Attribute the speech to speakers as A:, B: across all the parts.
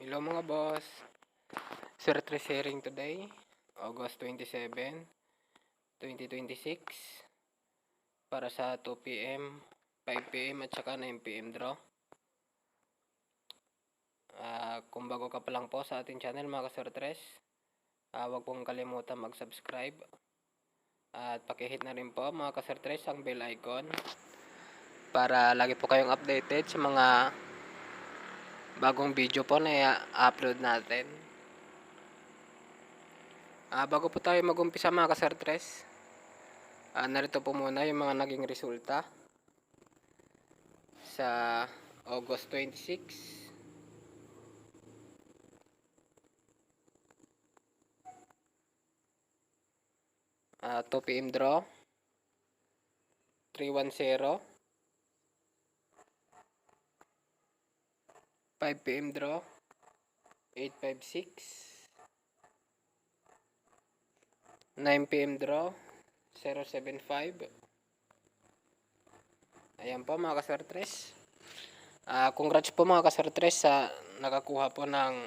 A: Hello mga boss. Swerte sharing today, August 27, 2026 para sa 2 p.m., 5 p.m. at saka 9 p.m. draw. Kung bago ka pa lang po sa ating channel mga kaswertres, huwag pong kalimutan mag-subscribe at pakihit na rin po mga kaswertres ang bell icon para lagi po kayong updated sa mga bagong video po na i-upload natin. Bago po tayo mag-umpisa mga kaswertres, narito po muna yung mga naging resulta sa August 26. 2 p.m. draw 310. 5 p.m. draw 856. 9 p.m. draw 075. Ayan po mga kaswertres. Congrats po mga kaswertres sa nakakuha po ng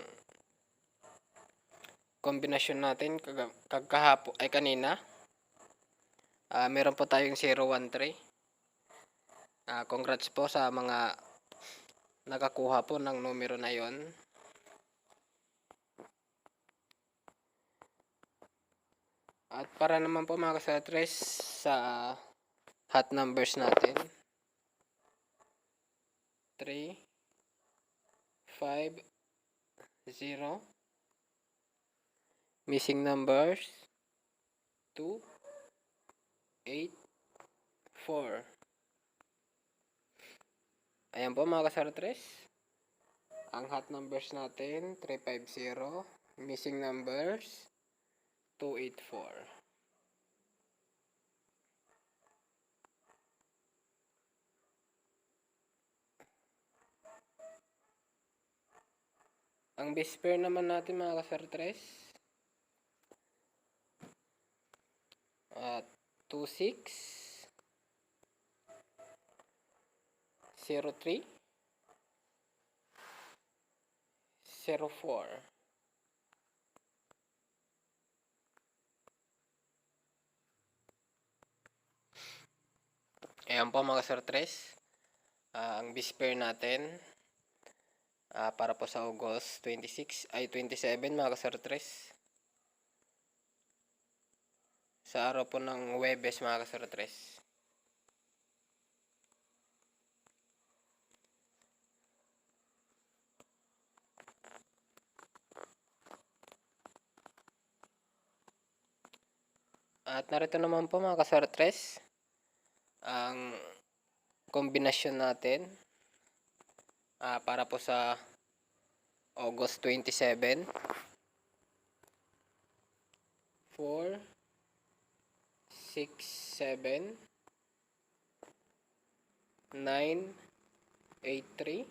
A: kombinasyon natin kagahapon ay kanina. Meron po tayong 013. Congrats po sa mga nakakuha po ng numero na yon. At para naman po mga kaswertres sa hot numbers natin, 3, 5, 0. Missing numbers 2, 8, 4. Ayan po mga kaswertres. Ang hot numbers natin 350. Missing numbers 284. Ang best pair naman natin mga kaswertres, 26 03 04. Ayan po mga kaswertres, ang best pair natin para po sa August 26 ay 27 mga kaswertres, sa araw po ng Huwebes mga kaswertres. At narito naman po mga kaswertres ang kombinasyon natin para po sa August 27. 4, 6, 7, 9, 8, 3,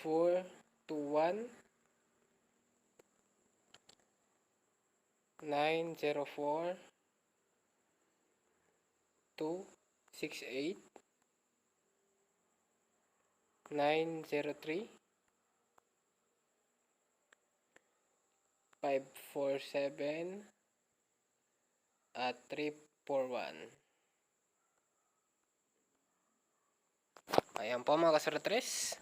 A: 4, 2, 1, 9, 0, 4, 2, 6, 8, 9, 0, 3, 5, 4, 7, at 3, 4, 1. Ayan po mga kaswertres,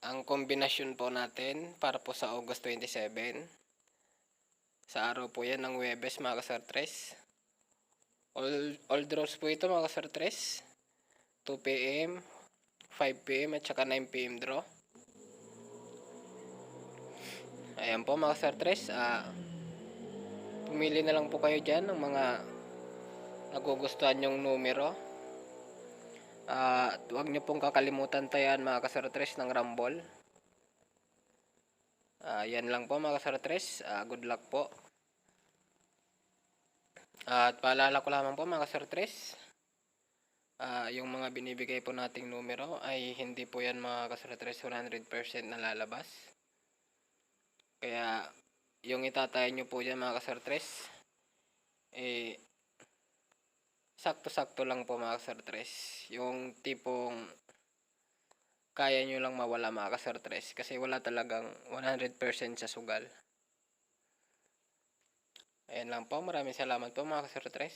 A: ang kombinasyon po natin para po sa August 27. Sa araw po yan ng Huwebes mga kaswertres. All draws po ito mga kaswertres. 2 p.m., 5 p.m. at saka 9 p.m. draw. Ayan po mga kaswertres, pumili na lang po kayo dyan ng mga nagugustuhan yung numero. Huwag nyo pong kakalimutan tayan mga kaswertres ng Rumble. Yan lang po mga kaswertres. Good luck po. At paalala ko lamang po mga kaswertres, yung mga binibigay po nating numero ay hindi po yan mga kaswertres 100% na lalabas. Kaya yung itataya nyo po dyan mga kaswertres, sakto-sakto lang po mga kaswertres. Yung tipong kaya nyo lang mawala mga kasortres kasi wala talagang 100% sa sugal. Ayan lang po, maraming salamat po mga kasortres.